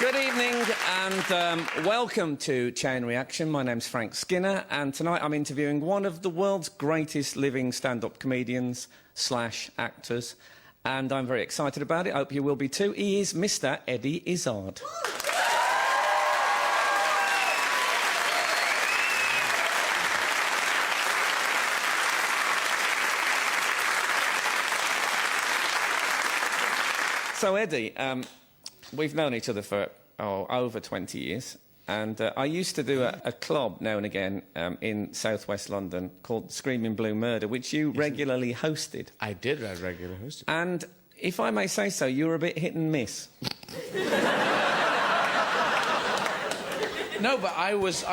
Good evening and welcome to Chain Reaction. My name's Frank Skinner and tonight I'm interviewing one of the world's greatest living stand-up comedians / actors and I'm very excited about it. I hope you will be too. He is Mr. Eddie Izzard. So Eddie, we've known each other for over 20 years, and I used to do a club now and again in southwest London called Screaming Blue Murder, which you regularly hosted. I did regularly host it. And if I may say so, you were a bit hit and miss. No, but I was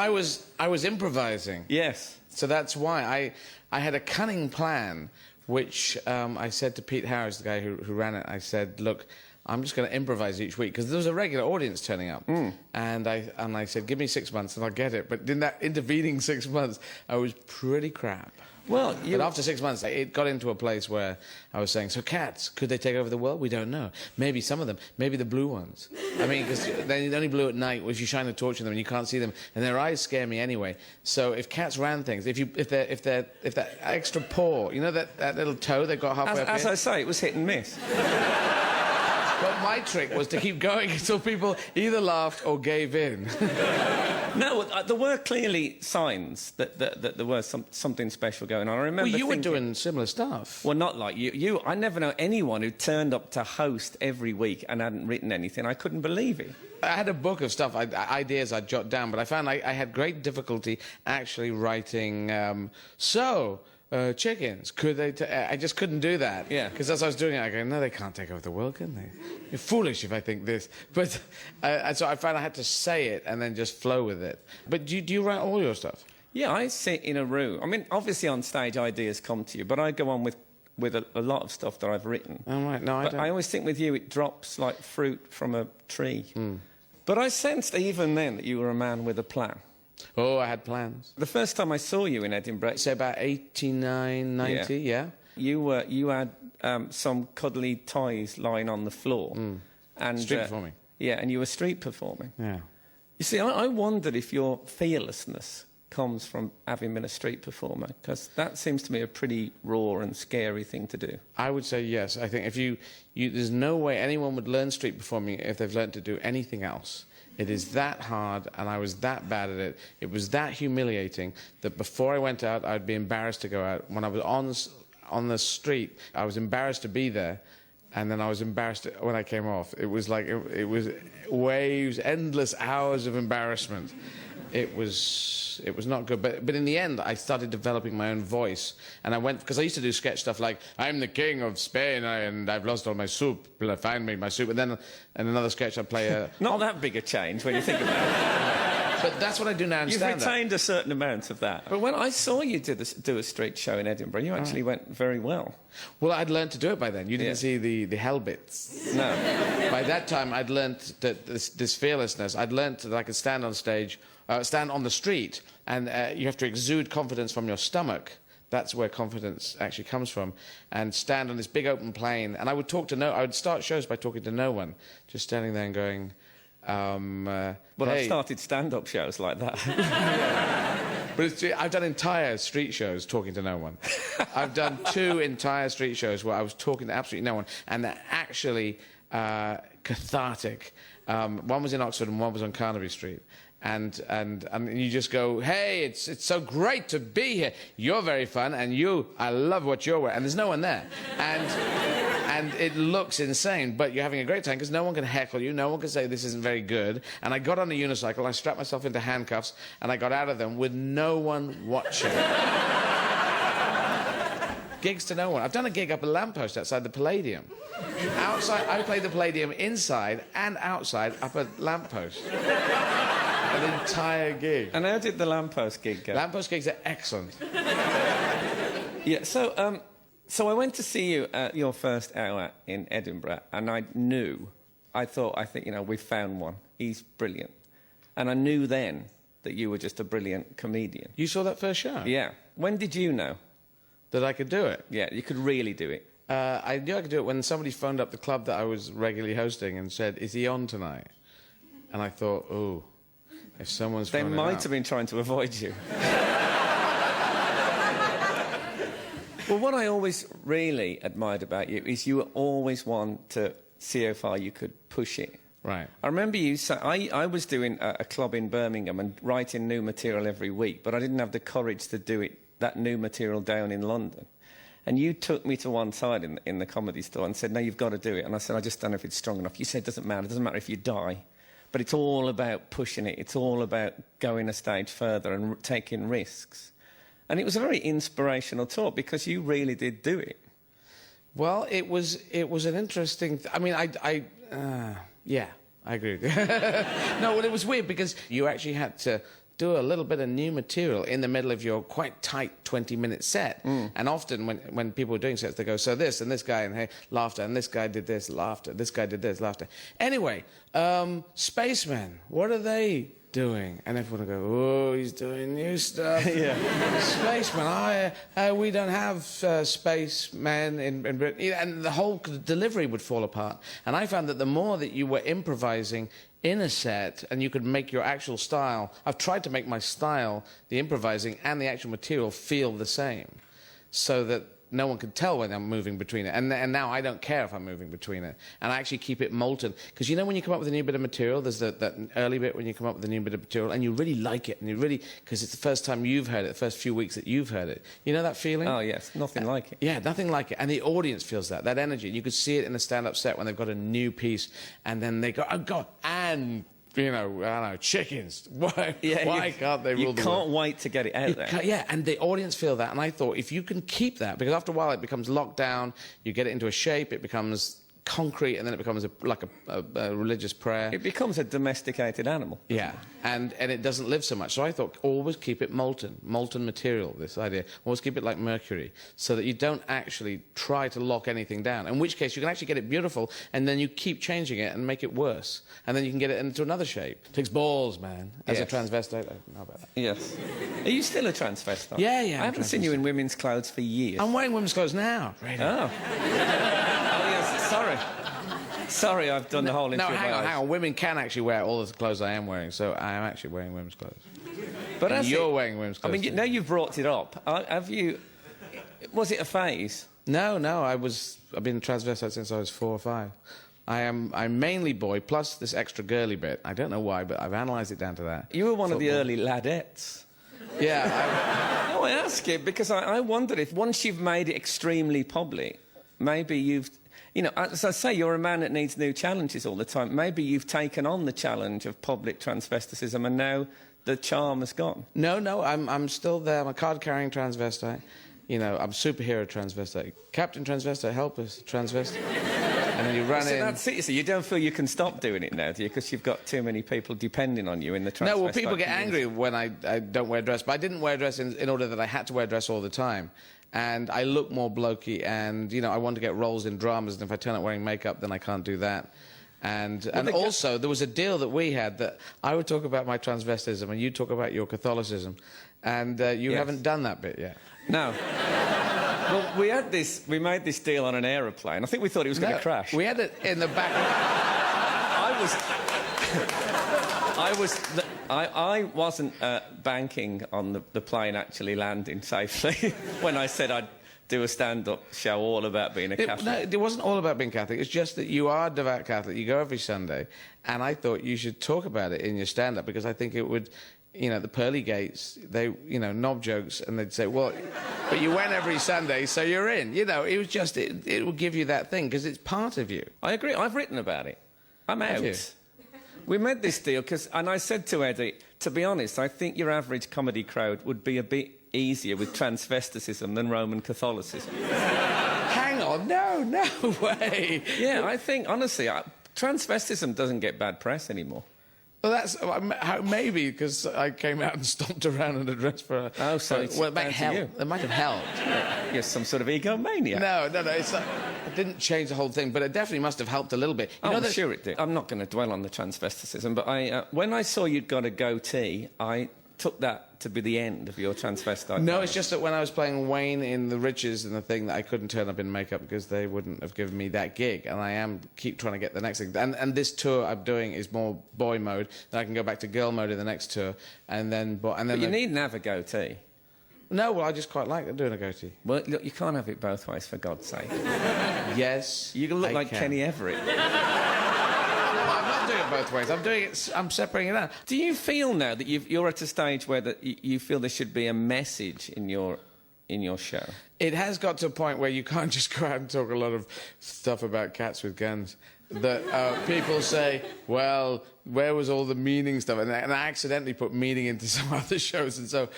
improvising. Yes. So that's why I had a cunning plan, which I said to Pete Harris, the guy who ran it. I said, look, I'm just going to improvise each week, because there was a regular audience turning up. And I said, give me 6 months and I'll get it. But in that intervening 6 months, I was pretty crap. Well, But after 6 months, it got into a place where I was saying, so cats, could they take over the world? We don't know. Maybe some of them. Maybe the blue ones. I mean, because they're only blue at night if you shine a torch on them and you can't see them. And their eyes scare me anyway. So if cats ran things, if that extra paw, you know that little toe they've got halfway up here? As I say, it was hit and miss. But my trick was to keep going until people either laughed or gave in. No, there were clearly signs that there was something special going on. I remember. Well, you were doing similar stuff. Well, not like you. I never know anyone who turned up to host every week and hadn't written anything. I couldn't believe it. I had a book of stuff, ideas I'd jot down, but I found I had great difficulty actually writing. Chickens, could they... I just couldn't do that. Yeah. Because as I was doing it, I go, no, they can't take over the world, can they? You're foolish if I think this. But so I found I had to say it and then just flow with it. But do you write all your stuff? Yeah, I sit in a room. I mean, obviously on stage ideas come to you, but I go on with a lot of stuff that I've written. Oh, right. No, I don't. I always think with you it drops like fruit from a tree. But I sensed even then that you were a man with a plan. Oh, I had plans. The first time I saw you in Edinburgh... Say about 89, 90, yeah. You had some cuddly toys lying on the floor. And, street performing. Yeah, and you were street performing. Yeah. You see, I wondered if your fearlessness comes from having been a street performer, because that seems to me a pretty raw and scary thing to do. I would say yes. I think if there's no way anyone would learn street performing if they've learned to do anything else. It is that hard, and I was that bad at it. It was that humiliating that before I went out, I'd be embarrassed to go out. When I was on the street, I was embarrassed to be there, and then I was embarrassed when I came off. It was like, it was waves, endless hours of embarrassment. It was not good, but in the end, I started developing my own voice, and I went, because I used to do sketch stuff like, I'm the king of Spain, and I've lost all my soup, find me my soup, and then in another sketch I'd play a... Not that big a change when you think about it. But that's what I do now in stand-up. You've retained a certain amount of that. But when I saw you do a street show in Edinburgh, you actually went very well. Well, I'd learned to do it by then. You didn't see the hell bits. No. By that time, I'd learned that this fearlessness. I'd learned that I could stand on stage, stand on the street, and you have to exude confidence from your stomach. That's where confidence actually comes from. And stand on this big open plane. And I would I would start shows by talking to no one, just standing there and going... well, hey. I've started stand-up shows like that. But I've done entire street shows talking to no one. I've done 2 entire street shows where I was talking to absolutely no one, and they're actually cathartic. One was in Oxford and one was on Carnaby Street. And you just go, hey, it's so great to be here. You're very fun, and I love what you're wearing. And there's no one there. And it looks insane, but you're having a great time because no one can heckle you, no one can say this isn't very good. And I got on a unicycle, I strapped myself into handcuffs, and I got out of them with no one watching. Gigs to no one. I've done a gig up a lamppost outside the Palladium. Outside, I played the Palladium inside and outside up a lamppost. An entire gig. And how did the lamppost gig go? Lamppost gigs are excellent. Yeah, so I went to see you at your first hour in Edinburgh, and I think, you know, we found one. He's brilliant. And I knew then that you were just a brilliant comedian. You saw that first show? Yeah. When did you know? That I could do it? Yeah, you could really do it. I knew I could do it when somebody phoned up the club that I was regularly hosting and said, is he on tonight? And I thought, oh, if someone's They thrown it might out- have been trying to avoid you. Well, what I always really admired about you is you always want to see how far you could push it. Right. I remember you saying, I was doing a club in Birmingham and writing new material every week, but I didn't have the courage to do that new material down in London. And you took me to one side in the comedy store and said, no, you've got to do it. And I said, I just don't know if it's strong enough. You said, it doesn't matter if you die. But it's all about pushing it. It's all about going a stage further and taking risks. And it was a very inspirational talk because you really did do it. Well, it was an interesting... I mean, yeah, I agree with you. No, well, it was weird because you actually had to do a little bit of new material in the middle of your quite tight 20-minute set. And often when people are doing sets, they go, so this and this guy, and hey, laughter, and this guy did this, laughter, this guy did this, laughter. Anyway, spacemen, what are they doing? And everyone will go, oh, he's doing new stuff. Yeah. Spacemen, we don't have spacemen in Britain. And the whole delivery would fall apart. And I found that the more that you were improvising in a set and you could make your actual style, I've tried to make my style, the improvising and the actual material feel the same so that no one can tell when I'm moving between it. And now I don't care if I'm moving between it. And I actually keep it molten. Because you know when you come up with a new bit of material, there's that early bit when you come up with a new bit of material and you really like it. And you really, because it's the first time you've heard it, the first few weeks that you've heard it. You know that feeling? Oh, yes. Nothing like it. Yeah, nothing like it. And the audience feels that energy. You could see it in the stand-up set when they've got a new piece. And then they go, oh, God, and... you know, I don't know, chickens. Why can't they rule the world? You can't wait to get it out there. Yeah, and the audience feel that. And I thought, if you can keep that, because after a while it becomes locked down, you get it into a shape, it becomes concrete, and then it becomes like a religious prayer. It becomes a domesticated animal. Yeah, and it doesn't live so much. So I thought, always keep it molten material, this idea. Always keep it like mercury, so that you don't actually try to lock anything down, in which case you can actually get it beautiful, and then you keep changing it and make it worse. And then you can get it into another shape. It takes balls, man. As a transvestite, I don't know about that. Yes. Are you still a transvestite? Yeah. I haven't seen you in women's clothes for years. I'm wearing women's clothes now. Really. Oh. Yes, sorry, I've done the whole interview. No, hang on. Women can actually wear all the clothes I am wearing, so I am actually wearing women's clothes. But and you're wearing women's clothes. I mean, now you've brought it up. Have you... Was it a phase? No, I've been a transvestite since I was 4 or 5. I'm mainly boy, plus this extra girly bit. I don't know why, but I've analysed it down to that. You were one of the early ladettes. Yeah. No, I ask it because I wondered if once you've made it extremely public, maybe you've... You know, as I say, you're a man that needs new challenges all the time. Maybe you've taken on the challenge of public transvesticism and now the charm has gone. No, I'm still there. I'm a card-carrying transvestite. You know, I'm superhero transvestite. Captain Transvestite, help us, transvestite. And then you run in... That's it. So you don't feel you can stop doing it now, do you? Because you've got too many people depending on you in the transvestite No, well, people get community. angry when I don't wear a dress. But I didn't wear a dress in order that I had to wear a dress all the time. And I look more blokey, and, you know, I want to get roles in dramas, and if I turn up wearing makeup, then I can't do that. And also, there was a deal that we had that I would talk about my transvestism and you talk about your Catholicism, and you haven't done that bit yet. No. Well, we made this deal on an aeroplane. I think we thought it was going to crash. We had it in the back. I wasn't banking on the plane actually landing safely when I said I'd do a stand-up show all about being a Catholic. No, it wasn't all about being Catholic. It's just that you are a devout Catholic. You go every Sunday, and I thought you should talk about it in your stand-up because I think it would... You know, the pearly gates, they, you know, knob jokes, and they'd say, well, but you went every Sunday, so you're in. You know, it was just, it will give you that thing, because it's part of you. I agree. I've written about it. I'm out. We made this deal, and I said to Eddie, to be honest, I think your average comedy crowd would be a bit easier with transvesticism than Roman Catholicism. Hang on, no way. Yeah, I think, honestly, transvestism doesn't get bad press anymore. Well, that's maybe because I came out and stomped around in a dress for a... Oh, so well, it might help. It might have helped. You're some sort of egomaniac. No. It didn't change the whole thing, but it definitely must have helped a little bit. Sure it did. I'm not going to dwell on the transvesticism, but when I saw you'd got a goatee, I took that to be the end of your transvestite. No, career. it's just that when I was playing Wayne in The Riches and the thing, that I couldn't turn up in makeup because they wouldn't have given me that gig, and I keep trying to get the next thing. And this tour I'm doing is more boy mode. Then I can go back to girl mode in the next tour, and then. But you needn't have a goatee. No, well, I just quite like doing a goatee. Well, look, you can't have it both ways, for God's sake. Yes, You look I like can. Kenny Everett. No, I'm not doing it both ways. I'm separating it out. Do you feel now that you're at a stage where you feel there should be a message in your show? It has got to a point where you can't just go out and talk a lot of stuff about cats with guns. That people say, well, where was all the meaning stuff? And I accidentally put meaning into some other shows, and so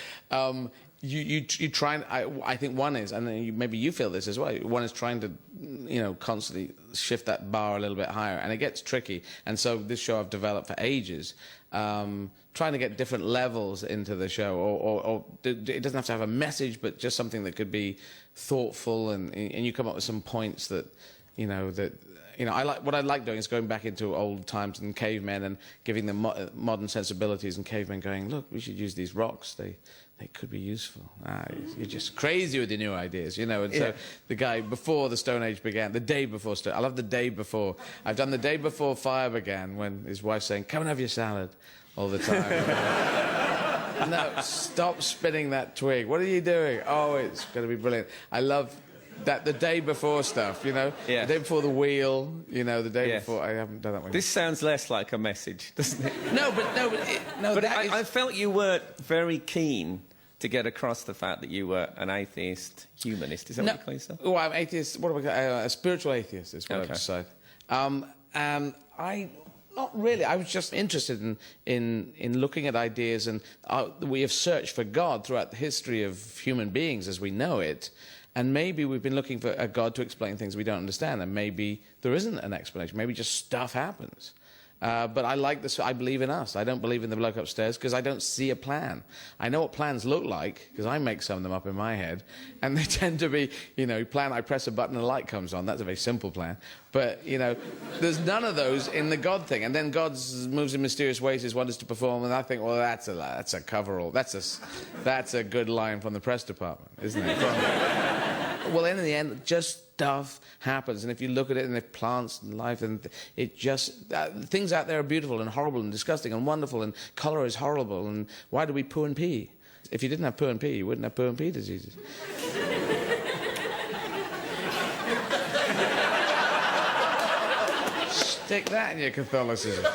you try and I think one is, and then maybe you feel this as well. One is trying to constantly shift that bar a little bit higher, and it gets tricky. And so this show I've developed for ages. Trying to get different levels into the show, or it doesn't have to have a message, but just something that could be thoughtful, and you come up with some points that I like. What I like doing is going back into old times and cavemen and giving them modern sensibilities, and cavemen going, look, we should use these rocks. They could be useful. You're just crazy with your new ideas, And so the guy before the Stone Age began, the day before I love the day before. I've done the day before fire began, when his wife's saying, come and have your salad, all the time. No, stop spinning that twig. What are you doing? Oh, it's going to be brilliant. I love that, the day before stuff, Yeah. The day before the wheel, the day before. I haven't done that one. This sounds less like a message, doesn't it? But I felt you were very keen to get across the fact that you were an atheist humanist. Is that what you call yourself? Well, I'm atheist. What do I call a spiritual atheist is what I've decided. Not really. I was just interested in looking at ideas, and we have searched for God throughout the history of human beings as we know it. And maybe we've been looking for a God to explain things we don't understand, and maybe there isn't an explanation. Maybe just stuff happens. But I like this. I believe in us. I don't believe in the bloke upstairs because I don't see a plan. I know what plans look like because I make some of them up in my head, and they tend to be, plan. I press a button and a light comes on. That's a very simple plan. But there's none of those in the God thing. And then God moves in mysterious ways, His wonders to perform. And I think, well, that's a coverall. That's a good line from the press department, isn't it? Well, in the end, just stuff happens, and if you look at it, and the plants and life, and it just things out there are beautiful and horrible and disgusting and wonderful, and cholera is horrible. And why do we poo and pee? If you didn't have poo and pee, you wouldn't have poo and pee diseases. Stick that in your Catholicism.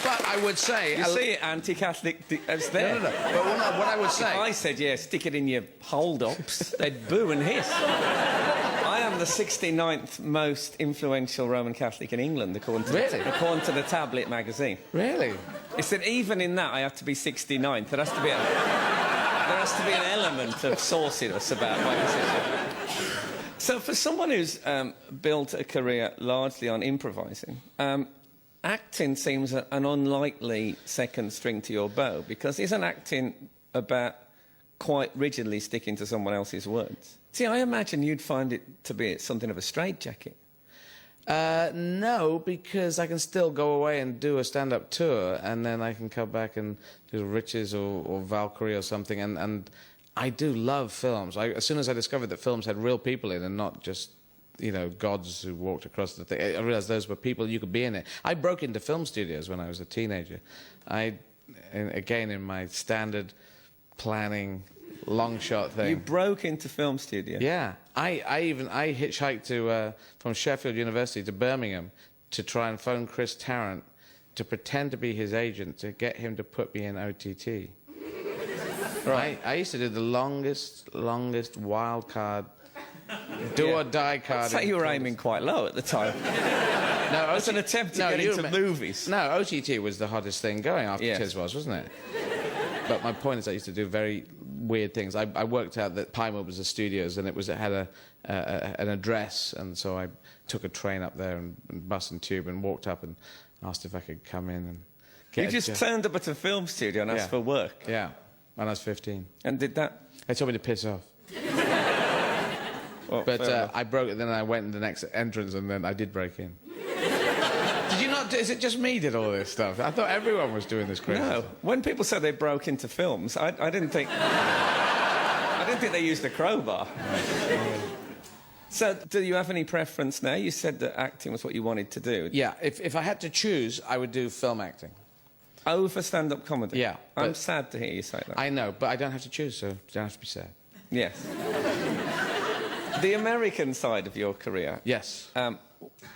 But I would say... You see, anti-Catholic... It's there. No. But what I would say... If I said, stick it in your hold-ups, they'd boo and hiss. I am the 69th most influential Roman Catholic in England, according to the Tablet magazine. Really? It said even in that I have to be 69th. There has to be an element of sauciness about my position. So for someone who's built a career largely on improvising... acting seems an unlikely second string to your bow, because isn't acting about quite rigidly sticking to someone else's words? See, I imagine you'd find it to be something of a straitjacket. No, because I can still go away and do a stand-up tour, and then I can come back and do Riches or Valkyrie or something, and I do love films. As soon as I discovered that films had real people in and not just... gods who walked across the thing. I realised those were people, you could be in it. I broke into film studios when I was a teenager. Again, in my standard planning, long shot thing. You broke into film studios? Yeah. I hitchhiked from Sheffield University to Birmingham to try and phone Chris Tarrant to pretend to be his agent to get him to put me in OTT. Right. I used to do the longest wild card... do-or-die card. I'd say you were aiming quite low at the time. No, it was an attempt to get into movies. No, OTT was the hottest thing going after Tiswas, wasn't it? But my point is I used to do very weird things. I worked out that Pinewood was the studios, and it had an address, and so I took a train up there and bus and tube and walked up and asked if I could come in and get You just turned up at a film studio and asked for work? Yeah, when I was 15. And did that? They told me to piss off. But I broke it, then I went in the next entrance, and then I did break in. Did you not Is it just me did all this stuff? I thought everyone was doing this crazy No. stuff. When people said they broke into films, I didn't think... I didn't think they used a crowbar. So, do you have any preference now? You said that acting was what you wanted to do. Yeah, if I had to choose, I would do film acting. Over stand-up comedy? Yeah. I'm sad to hear you say that. I know, but I don't have to choose, so you don't have to be sad. Yes. The American side of your career... Yes.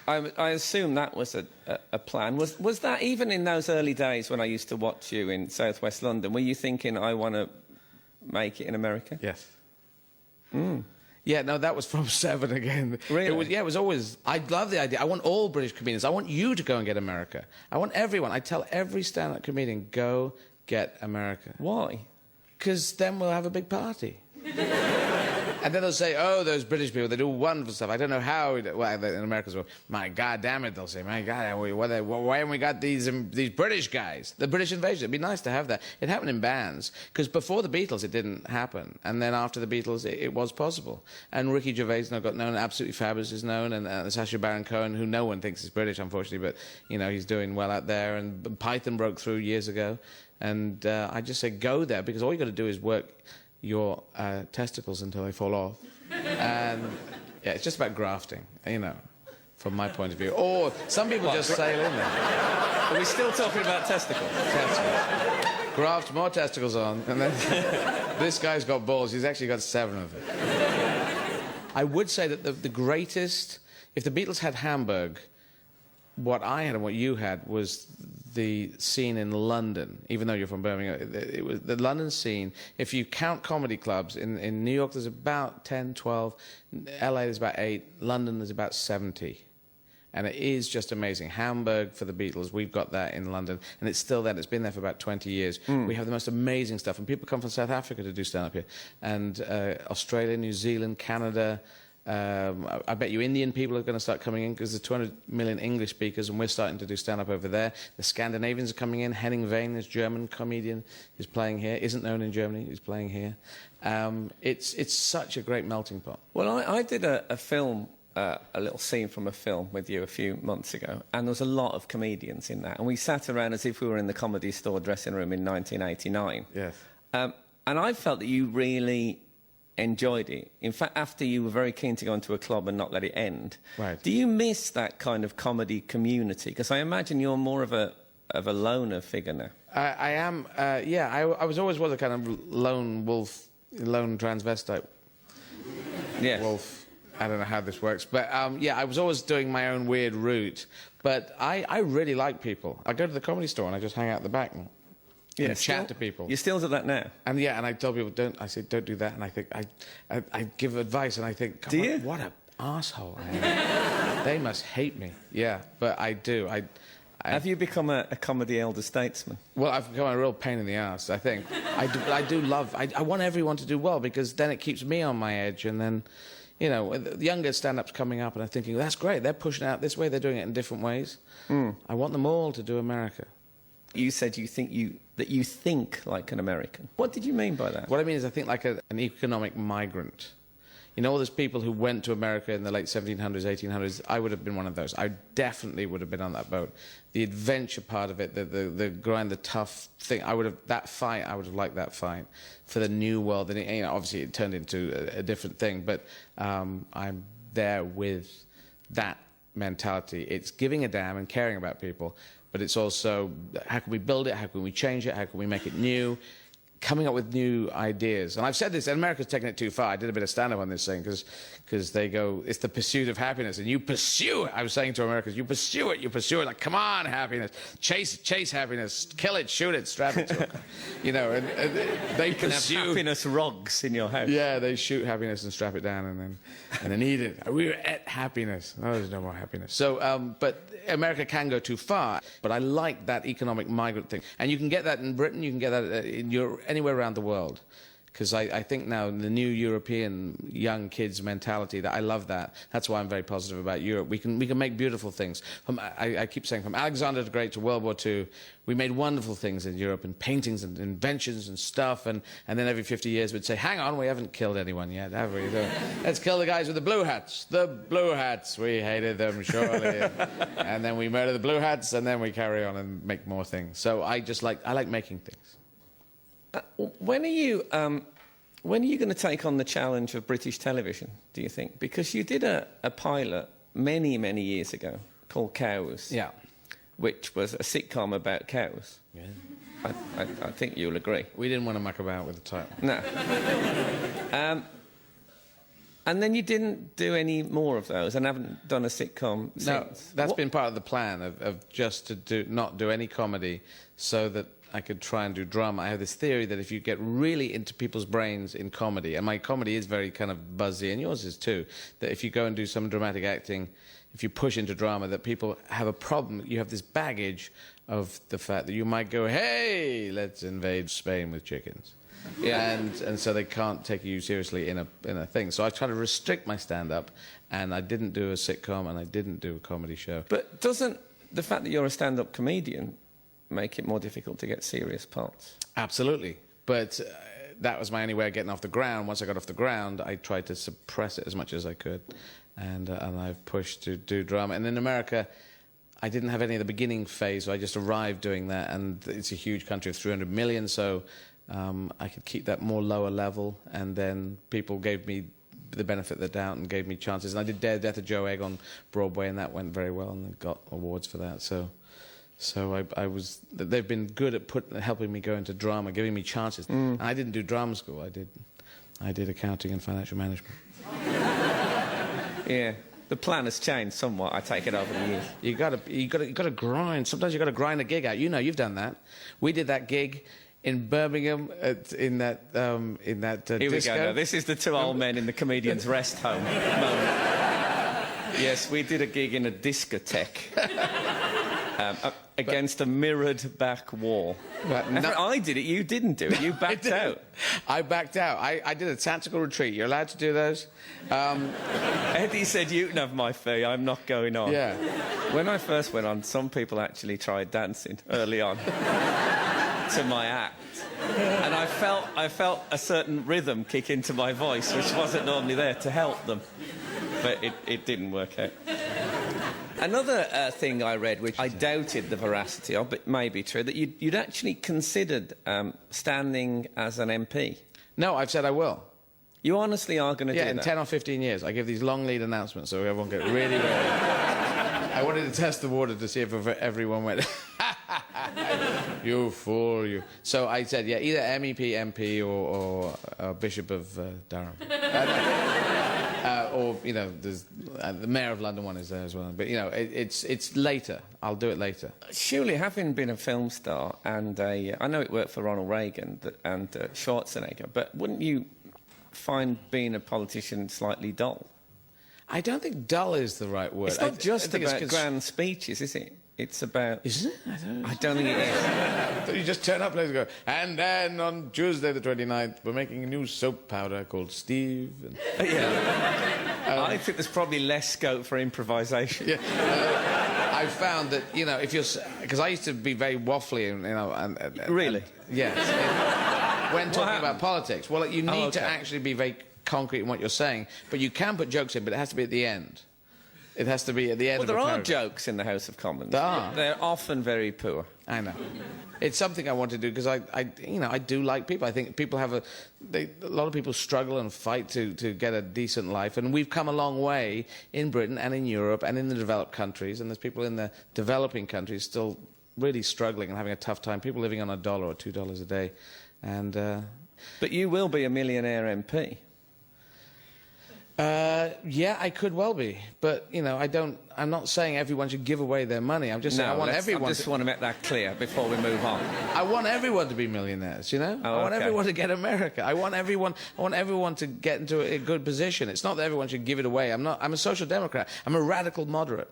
I assume that was a plan. Was that even in those early days when I used to watch you in southwest London? Were you thinking, I want to make it in America? Yes. Yeah, no, that was from 7 again. Really? It was always... I love the idea. I want all British comedians. I want you to go and get America. I want everyone. I tell every stand-up comedian, go get America. Why? Because then we'll have a big party. And then they'll say, oh, those British people, they do wonderful stuff. I don't know how... Well, in America as well. My God damn it, they'll say. My God, why haven't we got these British guys? The British invasion. It'd be nice to have that. It happened in bands. Because before the Beatles, it didn't happen. And then after the Beatles, it was possible. And Ricky Gervais now got known. Absolutely Fabulous is known. And Sacha Baron Cohen, who no one thinks is British, unfortunately. But, you know, he's doing well out there. And Python broke through years ago. And I just say, go there. Because all you got to do is work your testicles until they fall off. And yeah, it's just about grafting, you know, from my point of view. Or some people just sail in there. Are we still talking about testicles? Testicles. Graft more testicles on, and then this guy's got balls. He's actually got 7 of them. I would say that the greatest, if the Beatles had Hamburg, what I had and what you had was the scene in London, even though you're from Birmingham. It was the London scene. If you count comedy clubs, in New York there's about 10, 12, LA there's about 8, London there's about 70. And it is just amazing. Hamburg for the Beatles, we've got that in London, and it's still there. It's been there for about 20 years. We have the most amazing stuff, and people come from South Africa to do stand-up here, and Australia, New Zealand, Canada. I bet you Indian people are going to start coming in because there's 200 million English speakers and we're starting to do stand-up over there. The Scandinavians are coming in. Henning Wehn, this German comedian, is playing here. Isn't known in Germany. He's playing here. It's such a great melting pot. Well, I did a film, a little scene from a film with you a few months ago, and there was a lot of comedians in that. And we sat around as if we were in the Comedy Store dressing room in 1989. Yes. And I felt that you really... enjoyed it. In fact, after you were very keen to go into a club and not let it end. Right. Do you miss that kind of comedy community? Because I imagine you're more of a loner figure now. I am, yeah, I was always a kind of lone wolf, lone transvestite. Yes. Wolf. I don't know how this works. But, yeah, I was always doing my own weird route. But I really like people. I go to the Comedy Store and I just hang out the back and chat to people. You still do that now? And yeah, and I tell people, don't do that. And I think, I give advice and I think, do you? What an arsehole I am. They must hate me. Yeah, but I do. Have you become a comedy elder statesman? Well, I've become a real pain in the ass, I think. I do love... I want everyone to do well because then it keeps me on my edge and then... You know, the younger stand-ups coming up and I'm thinking, well, that's great, they're pushing out this way, they're doing it in different ways. I want them all to do America. You said that you think like an American. What did you mean by that? What I mean is I think like an economic migrant. You know, all those people who went to America in the late 1700s, 1800s, I would have been one of those. I definitely would have been on that boat. The adventure part of it, the grind, the tough thing, I would have liked that fight for the new world. And, you know, obviously it turned into a different thing, but I'm there with that mentality. It's giving a damn and caring about people, but it's also how can we build it, how can we change it, how can we make it new, coming up with new ideas. And I've said this, and America's taken it too far. I did a bit of stand-up on this thing because they go, it's the pursuit of happiness, and you pursue it. I was saying to Americans, you pursue it, like, come on, happiness, chase happiness, kill it, shoot it, strap it to it. You know, and they pursue... Have happiness rogs in your house. Yeah, they shoot happiness and strap it down and then eat it. We were at happiness. Oh, there's no more happiness. So, but America can go too far, but I like that economic migrant thing. And you can get that in Britain, you can get that in Europe, anywhere around the world. because I think now the new European young kids mentality, that I love that. That's why I'm very positive about Europe. We can make beautiful things. I keep saying, from Alexander the Great to World War II, we made wonderful things in Europe, and paintings and inventions and stuff, and then every 50 years we'd say, hang on, we haven't killed anyone yet, have we? Let's kill the guys with the blue hats. The blue hats, we hated them, surely. And then we murder the blue hats, and then we carry on and make more things. So I like making things. When are you going to take on the challenge of British television, do you think? Because you did a pilot many, many years ago called Cows. Yeah. Which was a sitcom about cows. Yeah. I think you'll agree. We didn't want to muck about with the title. No. And then you didn't do any more of those and haven't done a sitcom since. No, that's been part of the plan, of just to not do any comedy so that I could try and do drama. I have this theory that if you get really into people's brains in comedy, and my comedy is very kind of buzzy, and yours is too, that if you go and do some dramatic acting, if you push into drama, that people have a problem. You have this baggage of the fact that you might go, hey, let's invade Spain with chickens. Yeah. And so they can't take you seriously in a thing. So I try to restrict my stand-up, and I didn't do a sitcom, and I didn't do a comedy show. But doesn't the fact that you're a stand-up comedian make it more difficult to get serious parts? Absolutely. But that was my only way of getting off the ground. Once I got off the ground, I tried to suppress it as much as I could. And I've pushed to do drama. And in America, I didn't have any of the beginning phase, so I just arrived doing that. And it's a huge country of 300 million, so I could keep that more lower level. And then people gave me the benefit of the doubt and gave me chances. And I did Dare Death of Joe Egg on Broadway, and that went very well, and I got awards for that. So they've been good at helping me go into drama, giving me chances. And I didn't do drama school. I did accounting and financial management. Yeah. The plan has changed somewhat, I take it, over the years. You gotta grind. Sometimes you gotta grind a gig out. You know, you've done that. We did that gig in Birmingham in that disco. Here we go. Now, this is the two old men in the comedian's rest home moment. Yes, we did a gig in a discotheque. Against a mirrored back wall. I did it, you didn't do it, you backed out. I backed out. I did a tactical retreat. You're allowed to do those? Eddie said, you can have my fee, I'm not going on. Yeah. When I first went on, some people actually tried dancing early on to my act. And I felt a certain rhythm kick into my voice, which wasn't normally there, to help them. But it didn't work out. Another thing I read, which I doubted the veracity of, but may be true, that you'd actually considered standing as an MP. No, I've said I will. You honestly are going to do that? Yeah, in 10 or 15 years. I give these long lead announcements so everyone gets really ready. I wanted to test the water to see if everyone went, you fool, you. So I said, yeah, either MEP, MP, or Bishop of Durham. Or, you know, there's, the Mayor of London one is there as well. But, you know, it's later. I'll do it later. Surely, having been a film star and I know it worked for Ronald Reagan and Schwarzenegger, but wouldn't you find being a politician slightly dull? I don't think dull is the right word. It's not just about grand speeches, is it? It's about... Isn't it? I don't think it is. So you just turn up and go, and then on Tuesday the 29th, we're making a new soap powder called Steve. And... Yeah. I think there's probably less scope for improvisation. Yeah. I found that, you know, if you're... Because I used to be very waffly, and, you know... Really? Yes. When talking about politics. Well, you need to actually be very concrete in what you're saying, but you can put jokes in, but it has to be at the end. It has to be at the end of a paragraph. Well, there are jokes in the House of Commons. There are. They're often very poor. I know. It's something I want to do because I do like people. I think people have a lot of people struggle and fight to get a decent life, and we've come a long way in Britain and in Europe and in the developed countries, and there's people in the developing countries still really struggling and having a tough time. People living on $1 or $2 a day, and. But you will be a millionaire MP. Yeah, I could well be, but you know, I'm not saying everyone should give away their money. I'm just saying I want everyone. I just want to make that clear before we move on. I want everyone to be millionaires. You know, I want everyone to get America. I want everyone to get into a good position. It's not that everyone should give it away. I'm a social democrat. I'm a radical moderate.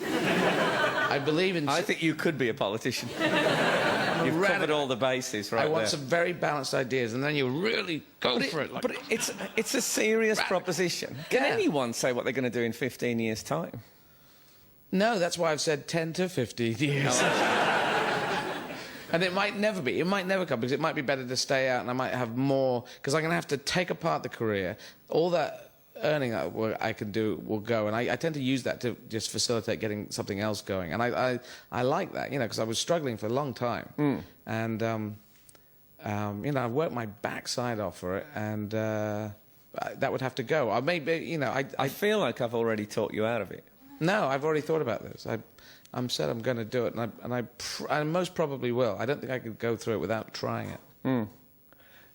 I believe in. I think you could be a politician. I'm You've covered all the bases right I want there. some very balanced ideas, and then you really go for it. Like, But it's a serious proposition. Can anyone say what they're going to do in 15 years' time? no, that's why I've said 10 to 15 years. And it might never be. It might never come, because it might be better to stay out, and I might have more, because I'm going to have to take apart the career. All that earning I can do will go, and I tend to use that to just facilitate getting something else going. And I like that, you know, because I was struggling for a long time. And, you know, I worked my backside off for it, and that would have to go. I maybe, you know, I feel like I've already talked you out of it. No, I've already thought about this. I'm said I'm going to do it, and I most probably will. I don't think I could go through it without trying it.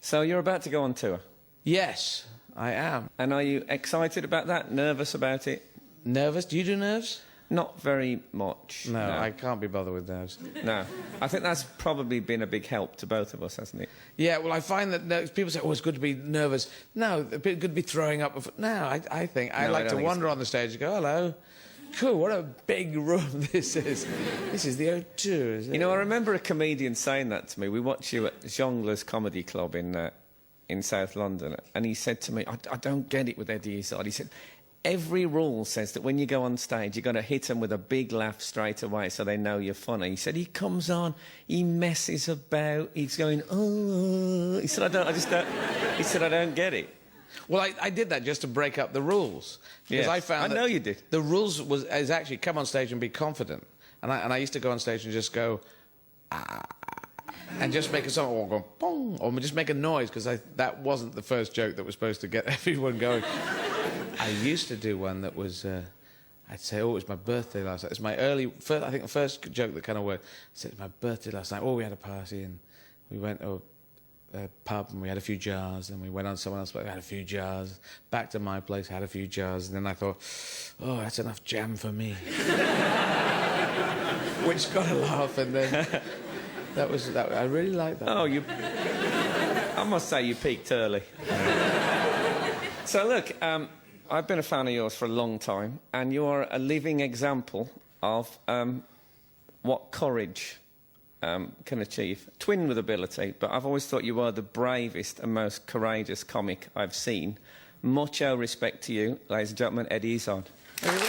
So you're about to go on tour. Yes, I am. And are you excited about that? Nervous about it? Nervous? Do you do nerves? Not very much. No, I can't be bothered with nerves. No. I think that's probably been a big help to both of us, hasn't it? Yeah, well, I find that people say, oh, it's good to be nervous. No, it's good to be throwing up. No, I think I like to wander on the stage and go, hello. Cool, what a big room this is. This is the O2, isn't it? You know, I remember a comedian saying that to me. We watched you at Jongler's Comedy Club in South London, and he said to me, I don't get it with Eddie Izzard. He said, every rule says that when you go on stage, you've got to hit them with a big laugh straight away so they know you're funny. He said, he comes on, he messes about, he's going, oh. He said, I don't get it. Well, I did that just to break up the rules. Because I found I know you did. The rules is actually come on stage and be confident. And I used to go on stage and just go, ah, and just make a song, or go, bong, or just make a noise, because that wasn't the first joke that was supposed to get everyone going. I used to do one that was, I'd say, oh, it was my birthday last night. It's my I think the first joke that kind of worked. I said, it's my birthday last night. Oh, we had a party, and we went to a pub, and we had a few jars, and we went on to someone else, but we had a few jars. Back to my place, had a few jars, and then I thought, oh, that's enough jam for me. Which got a laugh, and then that I really liked that. Oh, I must say you peaked early. So look, I've been a fan of yours for a long time, and you're a living example of what courage can achieve. Twin with ability, but I've always thought you are the bravest and most courageous comic I've seen. Mucho respect to you, ladies and gentlemen, Eddie Izzard. There you go.